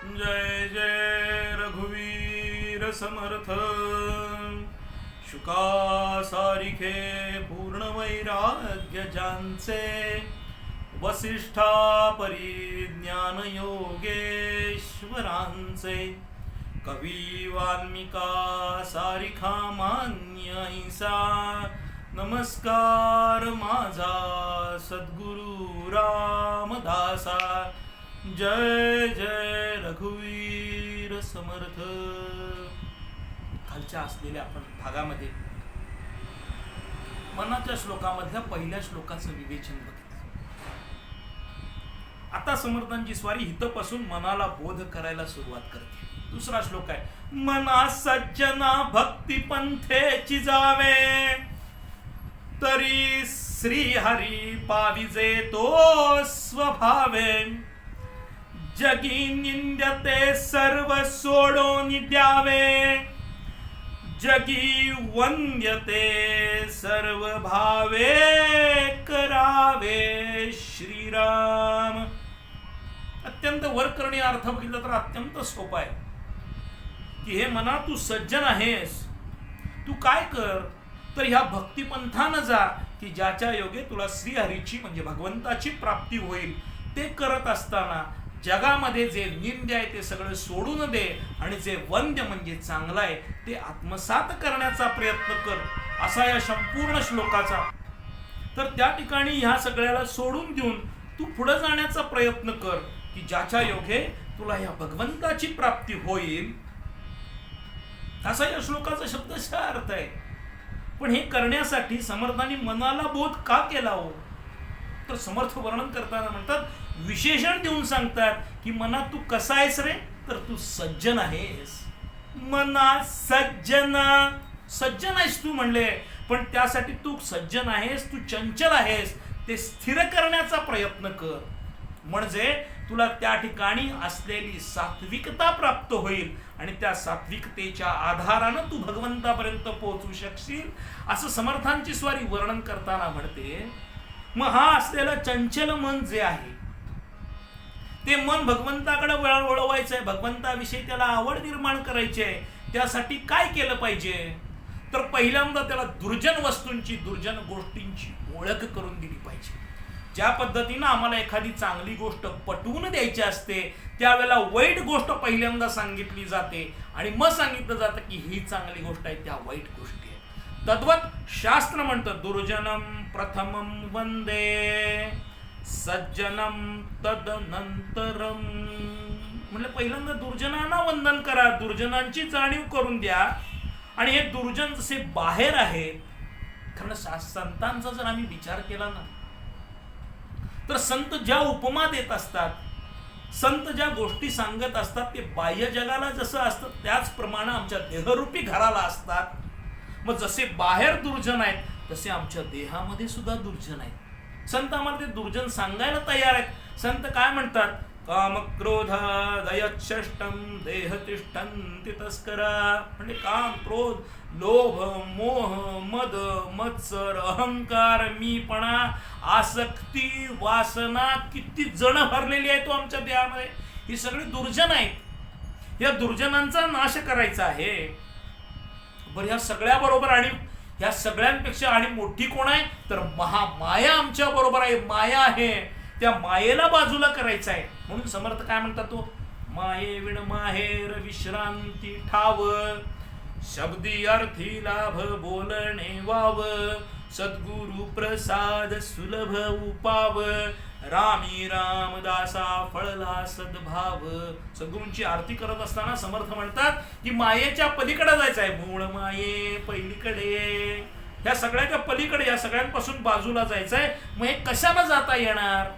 जय जय रघुवीर समर्थ. शुका सारिखे पूर्ण वैराग्य ज्यांचे, वसिष्ठा परिज्ञान योगेश्वरांचे. कवी वाल्मिका सारिखा मान्य ऐसा, नमस्कार माझा सद्गुरु रामदासा. जय जय रघुवीर समर्थ. खालच्या असलेल्या आपण भागामध्ये मनाच्या श्लोकामधल्या पहिल्या श्लोकाचं विवेचन बघितलं. आता समर्थांची स्वारी हितपासून मनाला बोध करायला सुरुवात करते. दुसरा श्लोक आहे, मना सज्जना भक्ती पंथेची जावे, तरी श्री हरी पाविजे तो स्वभावे. जगी निंद्यते सर्व सोडून द्यावे, जगी वंद्यते सर्व भावे करावे श्रीराम. अत्यंत वरकरणी अर्थ बघितला तर अत्यंत सोपा आहे की हे मना तू सज्जन आहेस, तू काय कर तर ह्या भक्तिपंथानं जा की ज्याच्या योगे तुला श्रीहरीची म्हणजे भगवंताची प्राप्ती होईल. ते करत असताना जगामध्ये जे निंद्य आहे ते सगळं सोडून दे आणि जे वंद्य म्हणजे चांगलं आहे ते आत्मसात करण्याचा प्रयत्न कर, असा या संपूर्ण श्लोकाचा. तर त्या ठिकाणी ह्या सगळ्याला सोडून देऊन तू पुढे जाण्याचा प्रयत्न कर की ज्याच्या योगे तुला या भगवंताची प्राप्ती होईल, असा या श्लोकाचा शब्दशः अर्थ आहे. पण हे करण्यासाठी समर्थांनी मनाला बोध का केला हो, तर समर्थ वर्णन करताना म्हणतात, विशेषण देऊन सांगतात की मना तू कसा आहेस रे, तर तू सज्जन आहेस. मना सज्जना, सज्जन आहेस तू म्हणले, पण त्यासाठी तू सज्जन आहेस, तू चंचल आहेस, ते स्थिर करण्याचा प्रयत्न कर. म्हणजे तुला त्या ठिकाणी असलेली सात्विकता प्राप्त होईल आणि त्या सात्विकतेच्या आधारानं तू भगवंतापर्यंत पोहोचू शकशील, असं समर्थांची स्वारी वर्णन करताना म्हणते. मग हा असलेलं चंचल मन जे आहे ते मन भगवंताकडे वळवायचं आहे, भगवंताविषयी त्याला आवड निर्माण करायची आहे. त्यासाठी काय केलं पाहिजे, तर पहिल्यांदा त्याला दुर्जन वस्तूंची, दुर्जन गोष्टींची ओळख करून दिली पाहिजे. ज्या पद्धतीनं आम्हाला एखादी चांगली गोष्ट पटवून द्यायची असते त्यावेळेला वाईट गोष्ट पहिल्यांदा सांगितली जाते आणि मग सांगितलं जातं की ही चांगली गोष्ट आहे, त्या वाईट गोष्टी आहेत. तद्वत शास्त्र म्हणतं, दुर्जनम प्रथमम वंदे सज्जनम तदनंतरम. म्हणजे पहिल्यांदा दुर्जनांना वंदन करा, दुर्जनांची जाणीव करून द्या. आणि हे दुर्जन जसे बाहेर आहेत, कारण संतांचा जर आम्ही विचार केला ना तर संत ज्या उपमा देत असतात, संत ज्या गोष्टी सांगत असतात ते बाह्य जगाला जसं असतं त्याचप्रमाणे आमच्या देहरूपी घराला असतात. मग जसे बाहेर दुर्जन आहेत तसे आमच्या देहामध्ये सुद्धा दुर्जन आहेत. संत आम्हाला ते दुर्जन सांगायला तयार आहेत. संत काय म्हणतात, काम क्रोध दयच्छष्टम देह तिष्ठन्ति तस्करा. म्हणजे काम, क्रोध, लोभ, मोह, मद, मत्सर, अहंकार, मीपणा, आसक्ती, वासना किती जण भरलेली आहे तो आमच्या देहामध्ये. ही सगळी दुर्जन आहेत. या दुर्जनांचा नाश करायचा आहे. बरं, ह्या सगळ्या बरोबर आणि ह्या सगळ्यांपेक्षा आणि मोठी कोण आहे, तर महामाया आमच्या बरोबर आहे. माया आहे, त्या मायेला बाजूला करायचं आहे. म्हणून समर्थ काय म्हणतात, तो माये विण माहेर विश्रांती ठाव, शब्दी अर्थी लाभ बोलणे वाव, सद्गुरु प्रसाद सुलभ उपाव, रामी रामदासा फळला सद्भाव. सद्गुरूंची आरती करत असताना समर्थ म्हणतात की मायेच्या पलीकडे जायचं आहे. मूळ माये पलीकडे, ह्या सगळ्याच्या पलीकडे, या सगळ्यांपासून बाजूला जायचं आहे. मग हे कशाला जाता येणार,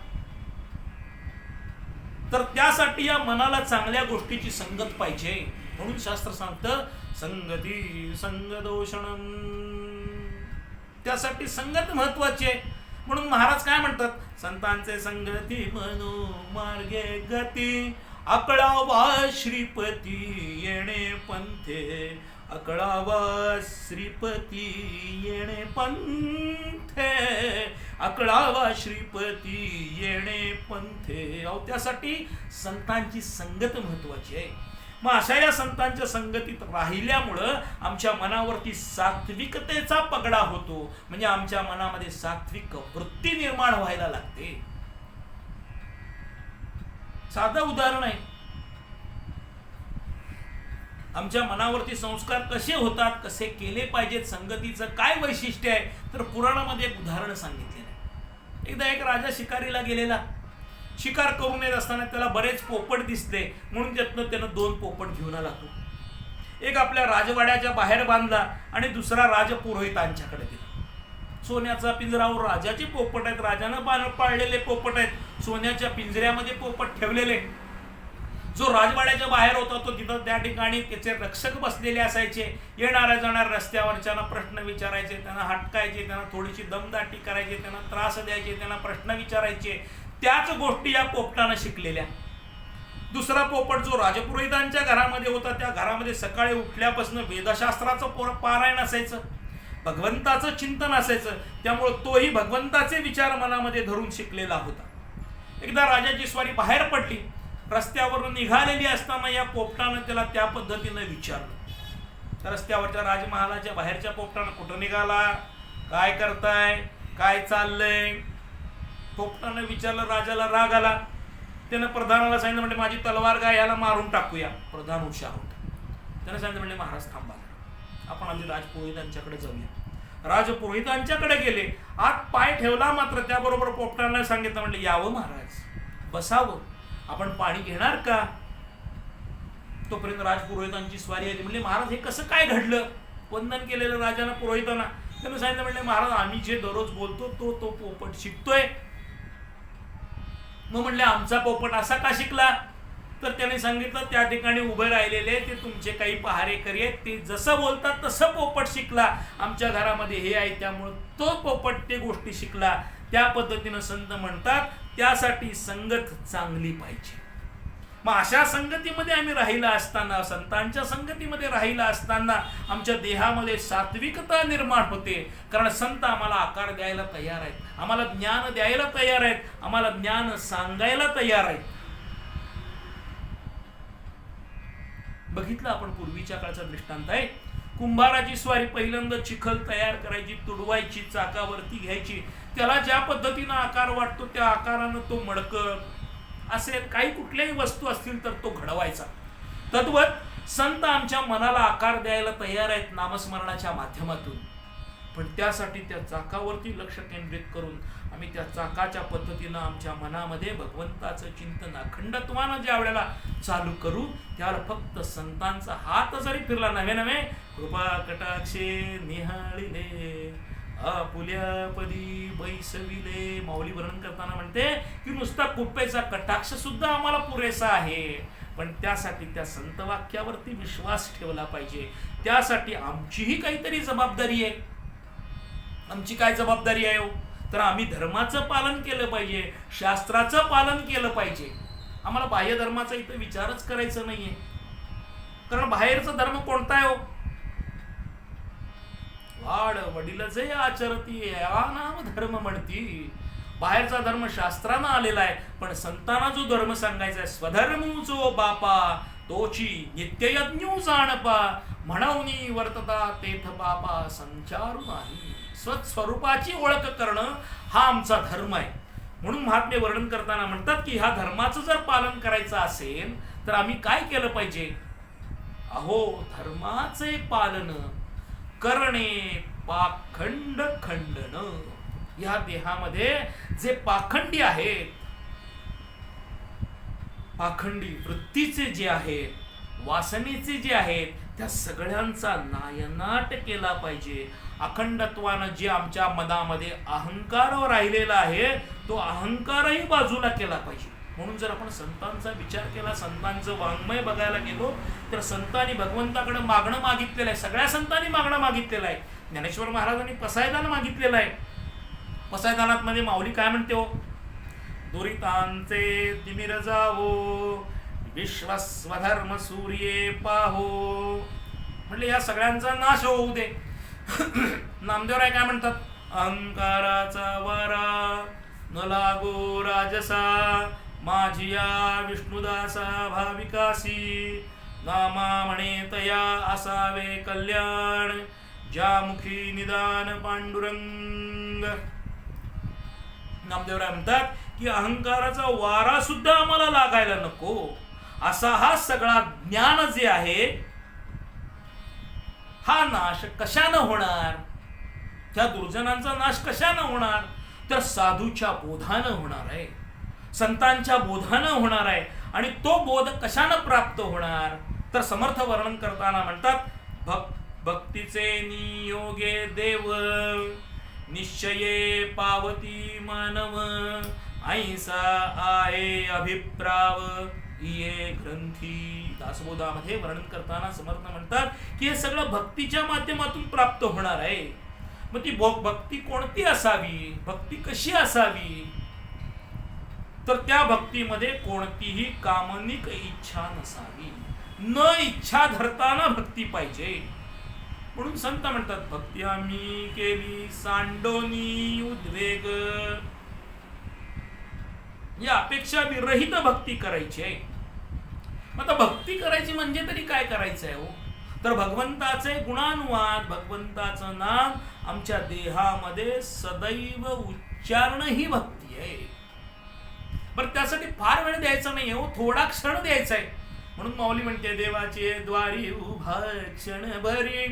तर त्यासाठी या मनाला चांगल्या गोष्टीची संगत पाहिजे. म्हणून शास्त्र सांगतं, संगती संगदोषणम. त्यासाठी संगत महत्वाची आहे. म्हणून महाराज काय म्हणतात, संतांचे संगती मनो मार्गे गती, अकळावा श्रीपती येणे पंथे, अकळावा श्रीपती येणे पंथे, अकळावा श्रीपती येणे पंथे. अहो त्यासाठी संतांची संगत महत्वाची आहे. मग अशा या संतांच्या संगतीत राहिल्यामुळं आमच्या मनावरती सात्विकतेचा पगडा होतो. म्हणजे आमच्या मनामध्ये सात्विक वृत्ती निर्माण व्हायला लागते. साधं उदाहरण आहे. आमच्या मनावरती संस्कार कसे होतात, कसे केले पाहिजेत, संगतीचं काय वैशिष्ट्य आहे, तर पुराणामध्ये एक उदाहरण सांगितलेलं आहे. एकदा एक राजा शिकारीला गेलेला. शिकार करून येत असताना त्याला बरेच पोपट दिसले, म्हणून त्यानं 2 पोपट घेऊन आला. तो एक आपल्या राजवाड्याच्या बाहेर बांधला आणि दुसरा राजपुरोहितांच्याकडे दिला. सोन्याचा पिंजरावर राजाचे पोपट आहेत, राजानं पाळलेले पोपट आहेत, सोन्याच्या पिंजऱ्यामध्ये पोपट ठेवलेले. जो राजवाड्याच्या बाहेर होता तो तिथं त्या ठिकाणी त्याचे रक्षक बसलेले असायचे. येणाऱ्या जाणाऱ्या रस्त्यावरच्यांना प्रश्न विचारायचे, त्यांना हटकायचे, त्यांना थोडीशी दमदाटी करायची, त्यांना त्रास द्यायचे, त्यांना प्रश्न विचारायचे. त्याच गोष्टी या पोपटानं शिकलेल्या. दुसरा पोपट जो राजपुरोहितांच्या घरामध्ये होता, त्या घरामध्ये सकाळी उठल्यापासून वेदशास्त्राचं पारायण असायचं, भगवंताचं चिंतन असायचं. त्यामुळे तोही भगवंताचे विचार मनामध्ये धरून शिकलेला होता. एकदा राजाची स्वारी बाहेर पडली. रस्त्यावरून निघालेली असताना या पोपटानं त्याला त्या पद्धतीनं विचारलं. रस्त्यावरच्या राजमहालाच्या बाहेरच्या पोपटानं कुठं निघाला, काय करताय, काय चाललंय, पोपटानं विचारलं. राजाला राग आला. त्यानं प्रधानाला सांगितलं, म्हणजे माझी तलवार काय, याला मारून टाकूया. प्रधान उत्साह होता. त्यानं सांगितलं, म्हणजे महाराज थांबा, आपण आधी राजपुरोहितांच्याकडे जाऊया. राजपुरोहितांच्याकडे गेले. आत पाय ठेवला, मात्र त्याबरोबर पोपटानं सांगितलं, म्हणजे यावं महाराज, बसावं, आपण पाणी घेणार का. तोपर्यंत राजपुरोहितांची स्वारी आली. म्हणजे महाराज हे कसं काय घडलं. वंदन केलेलं राजानं पुरोहितांना. त्यानं सांगितलं, म्हणजे महाराज आम्ही जे दररोज बोलतो तो पोपट शिकतोय. मग म्हणले आमचा पोपट असा का शिकला. तर त्याने सांगितलं, त्या ठिकाणी उभे राहिलेले ते तुमचे काही पहारेकरी आहेत, ते जसं बोलतात तसं पोपट शिकला. आमच्या घरामध्ये हे आहे, त्यामुळे तो पोपट ते गोष्टी शिकला. त्या पद्धतीनं संत म्हणतात, त्यासाठी संगत चांगली पाहिजे. मग अशा संगतीमध्ये आम्ही राहिला असताना, संतांच्या संगतीमध्ये राहिला असताना आमच्या देहामध्ये सात्विकता निर्माण होते. कारण संत आम्हाला आकार द्यायला तयार आहेत, आम्हाला ज्ञान द्यायला तयार आहेत, आम्हाला ज्ञान सांगायला तयार आहेत. बघितलं आपण पूर्वीच्या काळचा दृष्टांत आहे. कुंभाराची स्वारी पहिल्यांदा चिखल तयार करायची, तुडवायची, चाकावरती घ्यायची, त्याला ज्या पद्धतीनं आकार वाटतो त्या आकारानं तो मडकं असे काही कुठल्याही वस्तू असतील तर तो घडवायचा. तद्वत संत आमच्या मनाला आकार द्यायला तयार आहेत नामस्मरणाच्या माध्यमातून. पण त्यासाठी त्या चाकावरती लक्ष केंद्रित करून आम्ही त्या चाकाच्या पद्धतीनं आमच्या मनामध्ये भगवंताचं चिंतन अखंडत्वानं ज्या वेळेला चालू करू, त्याला फक्त संतांचा हात जरी फिरला, नव्हे नव्हे कृपा कटाक्षे निहाळिले आपुल्या पदी बैसविले. माऊली वर्णन करताना म्हणते की नुसता कृपेचा कटाक्ष सुद्धा आम्हाला पुरेसा आहे, पण त्यासाठी त्या संत वाक्यावरती विश्वास ठेवला पाहिजे. त्यासाठी आमचीही काहीतरी जबाबदारी आहे. आमची काय जबाबदारी आहे हो, तर आम्ही धर्माचं पालन केलं पाहिजे, शास्त्राचं पालन केलं पाहिजे. आम्हाला बाह्य धर्माचा इथं विचारच करायचं नाहीये. कारण बाहेरचा धर्म कोणता आहे हो, वाड वडील जे आचरती या नाम धर्म म्हणती. बाहेरचा धर्म शास्त्रानं आलेला आहे, पण संतांना जो धर्म सांगायचा आहे, स्वधर्मू जो बापा तोची नित्ययज्ञू जाणपा, म्हणवनी वर्तता तेथ बापा संचारू नाही. स्वस्वरूपाची ओळख करणं हा आमचा धर्म आहे. म्हणून महात्मे वर्णन करताना म्हणतात की ह्या धर्माचं जर पालन करायचं असेल तर आम्ही काय केलं पाहिजे. अहो धर्माचे पालन करणे पाखंड खंडन. या देहामध्ये जे पाखंडी आहेत, पाखंडी वृत्तीचे जे आहेत, वासनेचे जे आहेत, त्या सगळ्यांचा नायनाट केला पाहिजे. अखंडत्वानं जे आमच्या मनामध्ये अहंकार राहिलेला आहे तो अहंकारही बाजूला केला पाहिजे. म्हणून जर आपण संतांचा विचार केला, संतांचं वाङ्मय बघायला गेलो तर संतांनी भगवंताकडे मागणं मागितलेलं आहे. सगळ्या संतांनी मागणं मागितलेलं आहे. ज्ञानेश्वर महाराजांनी पसायदान मागितलेलं आहे. पसायदानात मध्ये माऊली काय म्हणते हो, दुरितांचे तिमिर जावो विश्वस्वधर्म सूर्ये पाहो, म्हटले या सगळ्यांचा नाश होऊ दे. नामदेवराय काय म्हणतात, अहंकाराचा वारा न लागो राजसा, माझिया विष्णुदासा भाविकासी, नामा म्हणे तया असावे कल्याण, ज्या मुखी निदान पांडुरंग. नामदेवराय म्हणतात की अहंकाराचा वारा सुद्धा आम्हाला लागायला नको, असा हा सगळा ज्ञान जे आहे हा नाश कशानं होणार, त्या दुर्जनांचा नाश कशानं होणार, तर साधूच्या बोधानं होणार आहे, संतांच्या बोधानं होणार आहे. आणि तो बोध कशानं प्राप्त होणार, तर समर्थ वर्णन करताना म्हणतात भक्तीचे नियोगे देव, निश्चये पावती मानव, ऐसा आहे अभिप्राव ये ग्रंथी. दासबोधामध्ये वर्णन करताना समर्थ म्हणतात की हे सगळं भक्तीच्या माध्यमातून प्राप्त होणार आहे. मग ती भक्ती कोणती असावी, भक्ती कशी असावी, तर त्या भक्तीमध्ये कोणतीही कामनिक इच्छा नसावी, न इच्छा धरताना भक्ती पाहिजे. म्हणून संत म्हणतात भक्ती आम्ही केली सांडोनी उद्वेग, या अपेक्षा विरहित भक्ती करायची आहे. आता भक्ती करायची म्हणजे तरी काय करायचं आहे हो, तर भगवंताचे गुणानुवाद, भगवंताचं नाम आमच्या देहामध्ये सदैव उच्चारण ही भक्ती आहे. बरं त्यासाठी फार वेळ द्यायचा नाही हो, थोडा क्षण द्यायचा आहे. म्हणून माऊली म्हणते देवाचे द्वारी उभा क्षण भरी,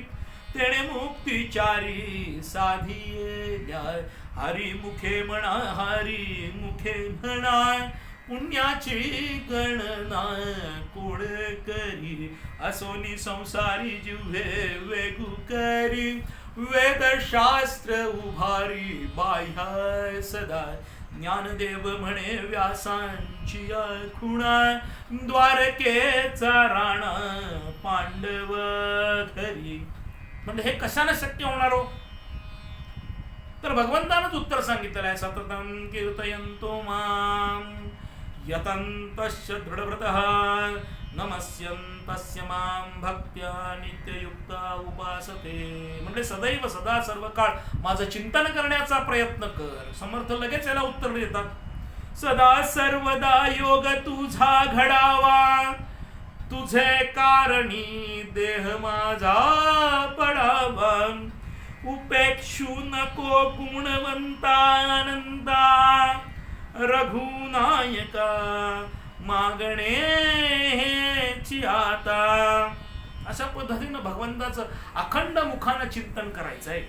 तेणे मुक्तिचारी साधिये, हरी मुखे म्हणा हरी मुखे म्हणा, पुण्याची गणना कोण करी, असोनी संसारी जिव्हे वेगू करी, वेदशास्त्र उभारी बाह्य सदा, ज्ञानदेव म्हणे व्यासांची खुणा, द्वारकेचा राणा पांडव घरी. म्हणजे हे कशाने शक्य होणार हो, तर भगवंतानंच उत्तर सांगितलेलं आहे. सततं कीर्तयन्तो मां यतन्तश्च दृढव्रतः, नमस्यन्तस्य मां भक्त्या नित्ययुक्ता उपासते. म्हणजे सदैव सदा सर्व काळ माझं चिंतन करण्याचा प्रयत्न कर. समर्थ लगेच याला उत्तर देतात, सदा सर्वदा योग तुझा घडावा, तुझे कारणी देह माझा पडावा, उपेक्षू नको गुणवंतानंदा, रघुनायका मागणेची आता. अशा पद्धतीनं भगवंताचं अखंड मुखानं चिंतन करायचं आहे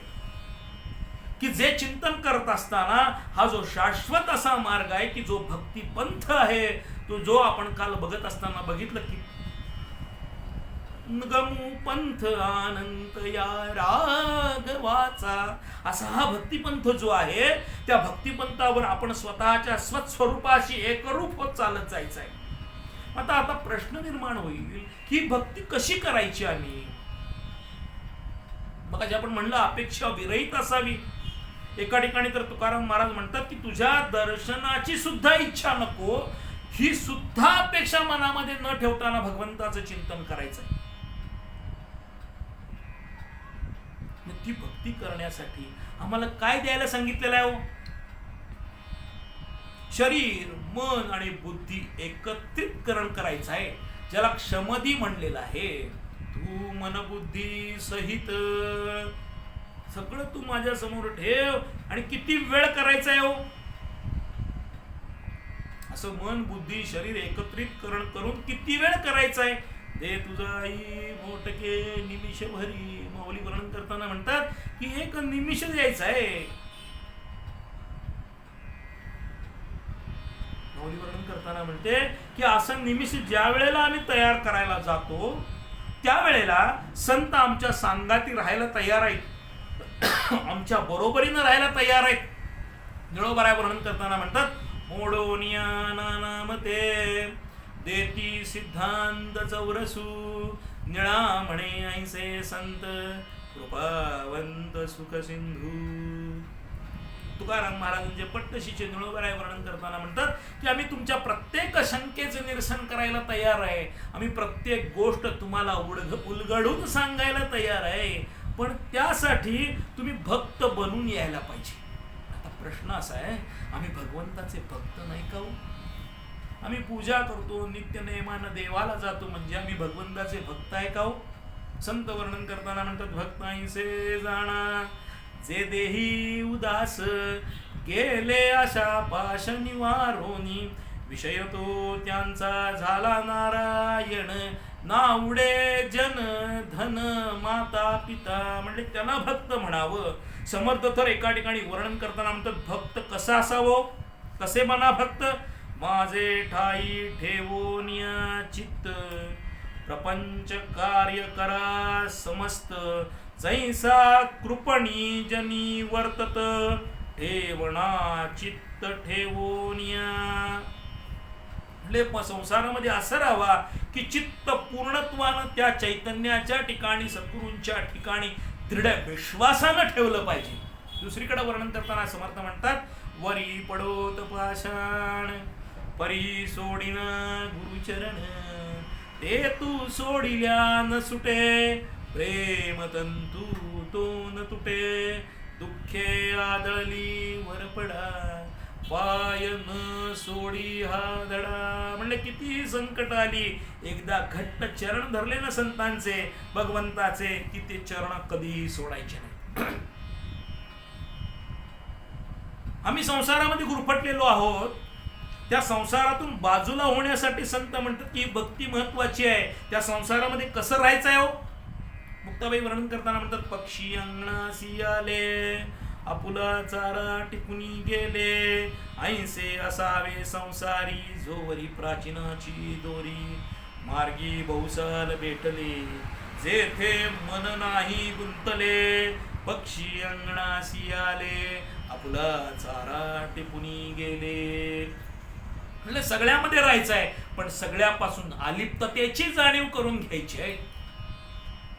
की जे चिंतन करत असताना हा जो शाश्वत असा मार्ग आहे की जो भक्ती पंथ आहे, तो जो आपण काल बघत असताना बघितलं की गमू पंथ आनंद या राघवाचा, असा हा भक्तिपंथ जो आहे त्या भक्तिपंथावर आपण स्वतःच्या स्वस्वरूपाशी एकरूप होत चालत जायचं आहे. आता प्रश्न निर्माण होईल की भक्ती कशी करायची आम्ही. बघा जे आपण म्हणलं अपेक्षा विरहित असावी. एका ठिकाणी तर तुकाराम महाराज म्हणतात की तुझ्या दर्शनाची सुद्धा इच्छा नको, ही सुद्धा अपेक्षा मनामध्ये न ठेवताना भगवंताचं चिंतन करायचं आहे. ती भक्ती करण्यासाठी आम्हाला काय द्यायला सांगितलेलं आहे हो, शरीर मन आणि बुद्धी एकत्रितकरण करायचं आहे, ज्याला क्षमधी म्हणलेलं आहे. तू मन बुद्धी सहित सगळं तू माझ्या समोर ठेव. आणि किती वेळ करायचं आहे हो, असं मन बुद्धी शरीर एकत्रितकरण करून किती वेळ करायचं आहे. दे तुझाई मोटके निमिष भरी, माऊली वर्णन करताना म्हणतात की एक निमिष द्यायचा आहे. माऊली वर्णन करताना म्हणते की असं निमिष ज्या वेळेला आम्ही तयार करायला जातो त्यावेळेला संत आमच्या सांगाती राहायला तयार आहेत, आमच्या बरोबरीनं राहायला तयार आहेत. निळोबाराय वर्णन करताना म्हणतात मोडोनिया नामते देती सिद्धांत चौरसू, निळा म्हणे ऐसे संत कृपावंत सुख सिंधू. तुकाराम महाराजांचे पट्टशीचे निळोबाराय वर्णन करताना म्हणतात की आम्ही तुमच्या प्रत्येक शंकेचं निरसन करायला तयार आहे, आम्ही प्रत्येक गोष्ट तुम्हाला उलगडून सांगायला तयार आहे, पण त्यासाठी तुम्ही भक्त बनून यायला पाहिजे. आता प्रश्न असा आहे, आम्ही भगवंताचे भक्त नाही का हो? आम्ही पूजा करतो, नित्य नेमानं देवाला जातो, म्हणजे आम्ही भगवंताचे भक्त आहे का हो? संत वर्णन करताना म्हणतात, भक्तांचे जाणा जे देही उदास, गेले आशा पाश निवारोनी, विषय तो त्यांचा झाला नारायण, नावडे जन धन माता पिता. म्हणजे त्यांना भक्त म्हणावं. समर्थ तर एका ठिकाणी वर्णन करताना म्हणतात, भक्त कसा असावं, कसे बना भक्त, माझे ठाई ठेवोनिया चित्त, प्रपंच कार्य करा समस्त, जैसा कृपणी जनी वर्तत, ठेवणा चित्त ठेवोनिया. म्हणजे संसारामध्ये असं राहावा की चित्त पूर्णत्वानं त्या चैतन्याच्या ठिकाणी, सद्गुरूंच्या ठिकाणी दृढ विश्वासानं ठेवलं पाहिजे. दुसरीकडे वर्णन करताना समर्थ म्हणतात, वरी पडोत पाषाण, परी सोडिन गुरुचरण, ते तू सोडिल्या न सुटे, प्रेम तंतू तो न तुटे, दुःखे आदळली वरपडा, पाय न सोडी हा धडा. म्हणजे किती संकट आली, एकदा घट्ट चरण धरले ना संतांचे, भगवंताचे, की ते चरण कधीही सोडायचे नाही. आम्ही संसारामध्ये गुरफटलेलो आहोत, त्या संसारातून बाजूला होण्यासाठी संत म्हणतात की भक्ती महत्वाची आहे. त्या संसारामध्ये कसं राहायचं आहे हो? मुक्ताबाई वर्णन करताना म्हणतात, पक्षी अंगणासी आले, आपुला चारा टिपूनी गेले, ऐसे असावे संसारी, जोवरी प्राचीनाची दोरी, मार्गी बहुसाल भेटले, जेथे मन नाही गुंतले, पक्षी अंगणासी आले, आपुला चारा टिपूनी गेले. म्हणजे सगळ्यामध्ये राहायचं आहे, पण सगळ्यापासून अलिप्ततेची जाणीव करून घ्यायची आहे.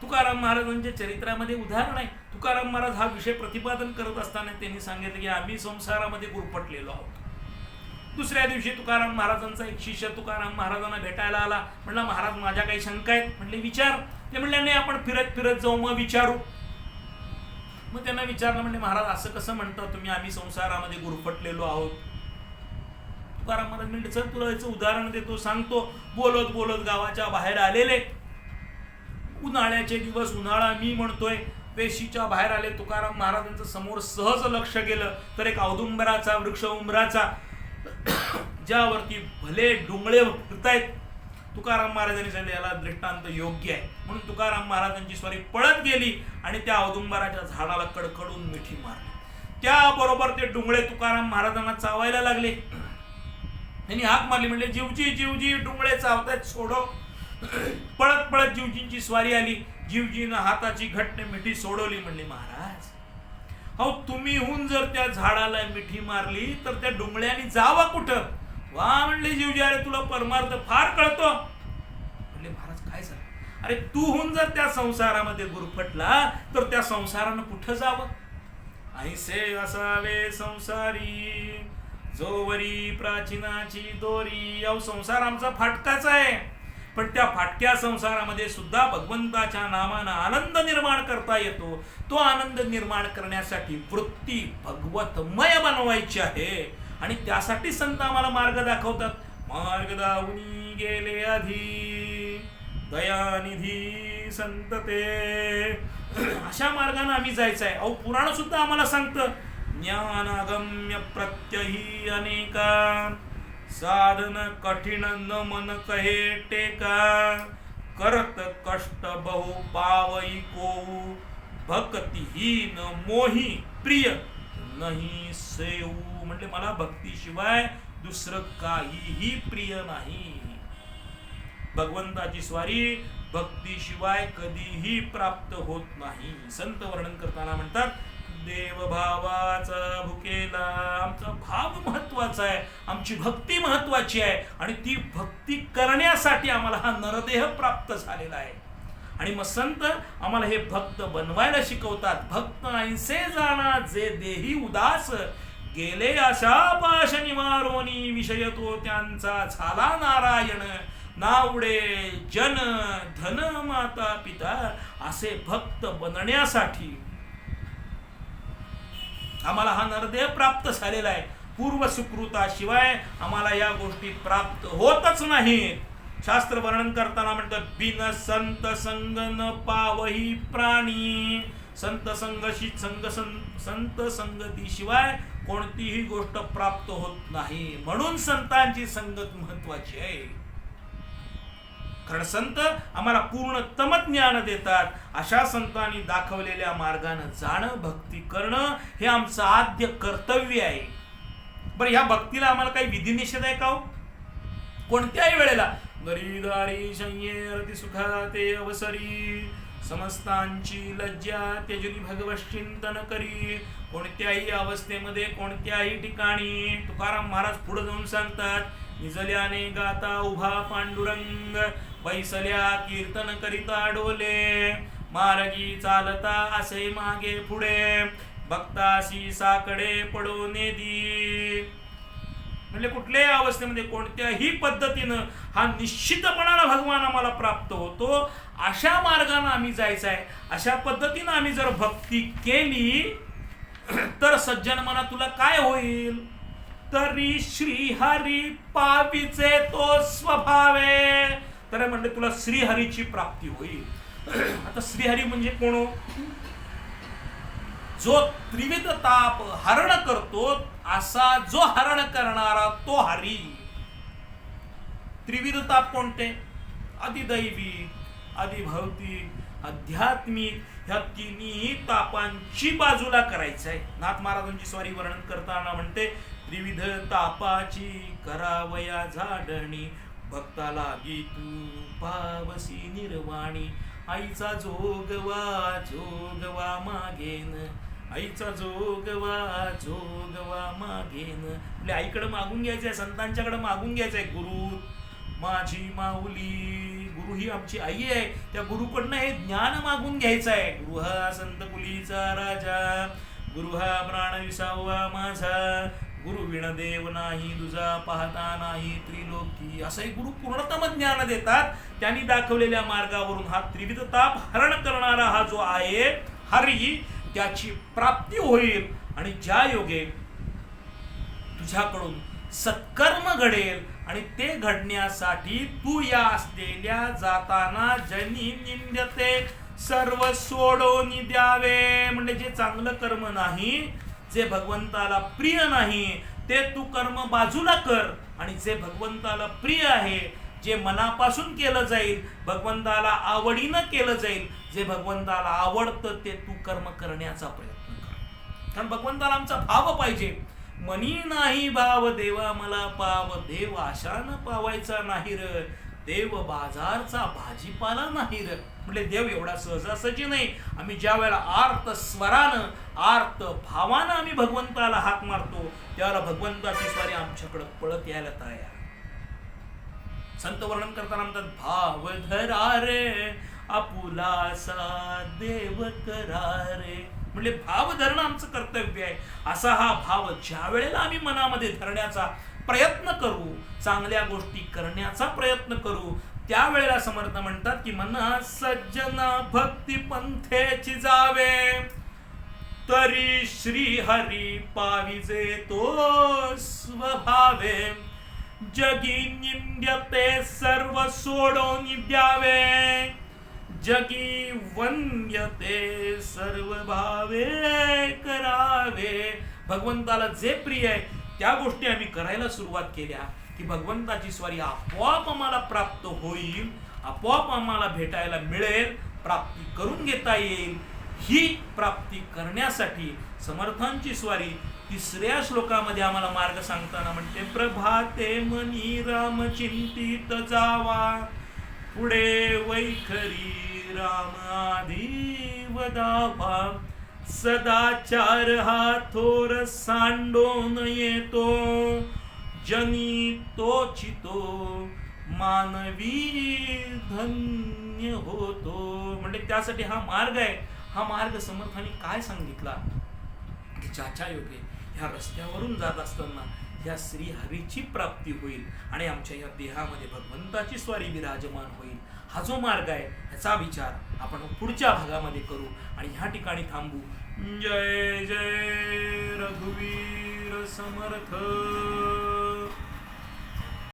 तुकाराम महाराजांच्या चरित्रामध्ये उदाहरण आहे. तुकाराम महाराज हा विषय प्रतिपादन करत असताना त्यांनी सांगितलं की आम्ही संसारामध्ये गुरफटलेलो आहोत. दुसऱ्या दिवशी तुकाराम महाराजांचा एक शिष्य तुकाराम महाराजांना भेटायला आला. म्हणला, महाराज माझ्या काही शंका आहेत. म्हणले, विचार. ते म्हणले, नाही आपण फिरत फिरत जाऊ, मग विचारू. मग त्यांना विचारलं, म्हणजे महाराज असं कसं म्हणता तुम्ही, आम्ही संसारामध्ये गुरफटलेलो आहोत. तुकाराम महाराज म्हणले, सर तुला याचं उदाहरण देतो, सांगतो. बोलत बोलत गावाच्या बाहेर आलेले, उन्हाळ्याचे दिवस, उन्हाळा मी म्हणतोय, वेशीच्या बाहेर आले. तुकाराम महाराजांचं समोर सहज लक्ष गेलं तर एक औदुंबराचा वृक्ष, उंबराचा, ज्यावरती भले डोंगळे फिरतायत. तुकाराम महाराजांनी सांगितलं, याला दृष्टांत योग्य आहे. म्हणून तुकाराम महाराजांची स्वारी पळत गेली आणि त्या औदुंबराच्या झाडाला कडकडून मिठी मारली. त्याबरोबर ते डोंगळे तुकाराम महाराजांना चावायला लागले. त्यांनी हाक मारली, म्हणले, जीवजी जीवजी, डोंगळे चावतायत, सोडो. पळत पळत जीवजींची स्वारी आली. जीवजीनं हाताची घट्ट मिठी सोडवली. म्हणले, महाराज अहो तुम्हीहून जर त्या झाडाला मिठी मारली तर त्या डोंगळ्याने जावा कुठं? वा म्हणले जीवजी, अरे तुला परमार्थ फार कळतो. म्हणले, महाराज काय झालं? अरे तूहून जर त्या संसारामध्ये गुरफटला तर त्या संसारानं कुठं जावं? ऐसे असावे संसारी, जोवरी प्राचीनाची दोरी. अहो संसार आमचा फाटकाच आहे, पण त्या फाटक्या संसारामध्ये सुद्धा भगवंताच्या नामानं आनंद निर्माण करता येतो. तो आनंद निर्माण करण्यासाठी वृत्ती भगवतमय बनवायची आहे आणि त्यासाठी संत आम्हाला मार्ग दाखवतात. मार्ग दावनी गेले आधी, दयानिधी संत ते. अशा मार्गाने आम्ही जायचं आहे. अहो पुराण सुद्धा आम्हाला सांगतं, ज्ञानागम्य प्रत्यही अनेका, साधन कठीण न मन कहे टेका, करत कष्ट बहु पावई कोऊ, भक्तिहीन मोही प्रिय नाही सेऊ. म्हणजे मला भक्तीशिवाय दुसरं काहीही प्रिय नाही. भगवंताची स्वारी भक्तीशिवाय कधीही प्राप्त होत नाही. संत वर्णन करताना म्हणतात, देवभावाचा भुकेला. आमचा भाव महत्वाचा आहे, आमची भक्ती महत्वाची आहे आणि ती भक्ती करण्यासाठी आम्हाला हा नरदेह प्राप्त झालेला आहे. आणि मग संत आम्हाला हे भक्त बनवायला शिकवतात. भक्त ऐसे जाणा जे देही उदास, गेले अशा पाश निवारोनी विषय तो त्यांचा झाला नारायण. नावडे जन धन माता पिता असे भक्त बनण्यासाठी आम्हाला हा नरदेह प्राप्त झालेला आहे. पूर्व सुकृताशिवाय आम्हाला या गोष्टी प्राप्त होतच नाहीत. शास्त्र वर्णन करताना म्हणतात बिन संत संग न पावही प्राणी. संत संगतीशिवाय कोणतीही गोष्ट प्राप्त होत नाही. म्हणून संतांची संगत महत्वाची आहे. कारण संत आम्हाला पूर्ण तमज्ञान देतात. अशा संतांनी दाखवलेल्या मार्गाने जाणं, भक्ती करणं हे आमचं आद्य कर्तव्य आहे. बरं, ह्या भक्तीला आम्हाला काही विधिनिषेध आहे का हो? कोणत्याही वेळेला गरीदारी संयेरती सुखाते अवसरी समस्तांची लज्जा त्यजुनी भगवश्चिंतन करी. कोणत्याही अवस्थेमध्ये कोणत्याही ठिकाणी तुकाराम महाराज पुढे जाऊन सांगतात, निजल्याने गाता उभा पांडुरंग बैसल्या कीर्तन करिता डोले. मार्गी चालता असे मागे पुढे भक्तासी साकडे पडो नेदी. म्हणजे कुठल्याही अवस्थेमध्ये कोणत्याही पद्धतीनं हा निश्चितपणानं भगवान आम्हाला प्राप्त होतो. अशा मार्गाने आम्ही जायचं आहे. अशा पद्धतीनं आम्ही जर भक्ती केली तर सज्जन मना तुला काय होईल? तरी श्रीहरी पाविचे तो स्वभावे. तर म्हणजे तुला श्रीहरीची प्राप्ती होईल. आता श्रीहरी म्हणजे कोण? जो त्रिविध ताप हरण करतो असा जो हरण करणारा तो हरी. त्रिविध ताप कोणते? अधिदैवी, अधिभौतिक, आध्यात्मिक ह्या तिन्ही तापांची बाजूला करायचं आहे. नाथ महाराजांची स्वारी वर्णन करताना म्हणते त्रिविध तापाची करावया झाडणी भक्ताला गीतू पावसी निर्वाणी. आईचा जोगवा जोगवा मागेन, आईचा जोगवा मागेन. म्हणजे आईकडे मागून घ्यायचंय, संतांच्याकडे मागून घ्यायचंय. गुरु माझी माऊली, गुरु ही आमची आई आहे. त्या गुरुकडनं हे ज्ञान मागून घ्यायचं आहे. गुरु हा संत कुलीचा राजा, गुरु हा प्राण विसावा माझा, गुरु विण देव नाही तुझा पाहता नाही त्रिलोकी. असंही गुरु पूर्णतम ज्ञान देतात. त्यांनी दाखवलेल्या मार्गावरून हा त्रिविध ताप हरण करणारा हा जो आहे हरी, त्याची प्राप्ती होईल. आणि ज्या योगे तुझ्याकडून सत्कर्म घडेल आणि ते घडण्यासाठी तू या असलेल्या जाताना जनी निंद्यते सर्व सोडून द्यावे. म्हणजे जे चांगलं कर्म नाही, जे भगवंताला प्रिय नाही, ते तू कर्म बाजूला कर. आणि जे भगवंताला प्रिय आहे, जे मनापासून केलं जाईल, भगवंताला आवडीनं केलं जाईल, जे भगवंताला आवडतं ते तू कर्म करण्याचा प्रयत्न कर. कारण भगवंताला आमचा भाव पाहिजे. मनी नाही भाव देवा मला पाव, देव आशानं पावायचा नाही र, देव बाजारचा भाजीपाला नाही र. म्हणजे देव एवढा सहजासहजी नाही. आम्ही ज्या वेळेला आर्त स्वरानं, आर्त भावानं आम्ही भगवंताला हाक मारतो, त्यावेळेला भगवंताची स्वारी आमच्याकडे पळत यायला तयार. संत वर्णन करताना म्हणतात भाव धरा रे आपुलासा देव करा रे. म्हणजे भाव धरणं आमचं कर्तव्य आहे. असा हा भाव ज्या वेळेला आम्ही मनामध्ये धरण्याचा प्रयत्न करू, चांगल्या गोष्टी करण्याचा प्रयत्न करू, त्यावेळेला समर्थ म्हणतात की मना सज्जना भक्ती पंथेची जावे, तरी श्री हरी पाविजे तो स्वभावे. जगी निंद्यते सर्व सोडून द्यावे, जगी वंद्यते सर्व भावे करावे. भगवंताला जे प्रिय आहे त्या गोष्टी आम्ही करायला सुरुवात केल्या की भगवंताची स्वारी आपोआप आम्हाला प्राप्त होईल, आपोआप आम्हाला भेटायला मिळेल, प्राप्ती करून घेता येईल. ही प्राप्ती करण्यासाठी समर्थांची स्वारी तिसऱ्या श्लोकामध्ये आम्हाला मार्ग सांगताना म्हणते प्रभाते मनी राम चिंतित जावा, पुढे वैखरी राम आधी वदावा. सदाचार हा थोर सांडून येतो, जनी तोचितो मानवी धन्य होतो. म्हणजे त्यासाठी हा मार्ग आहे. हा मार्ग समर्थांनी काय सांगितला की ज्याच्या योगे ह्या रस्त्यावरून जात असताना ह्या श्रीहरीची प्राप्ती होईल आणि आमच्या या देहामध्ये भगवंताची स्वारी विराजमान होईल. हा जो मार्ग आहे ह्याचा विचार आपण पुढच्या भागामध्ये करू आणि ह्या ठिकाणी थांबू. जय जय रघुवीर समर्थ.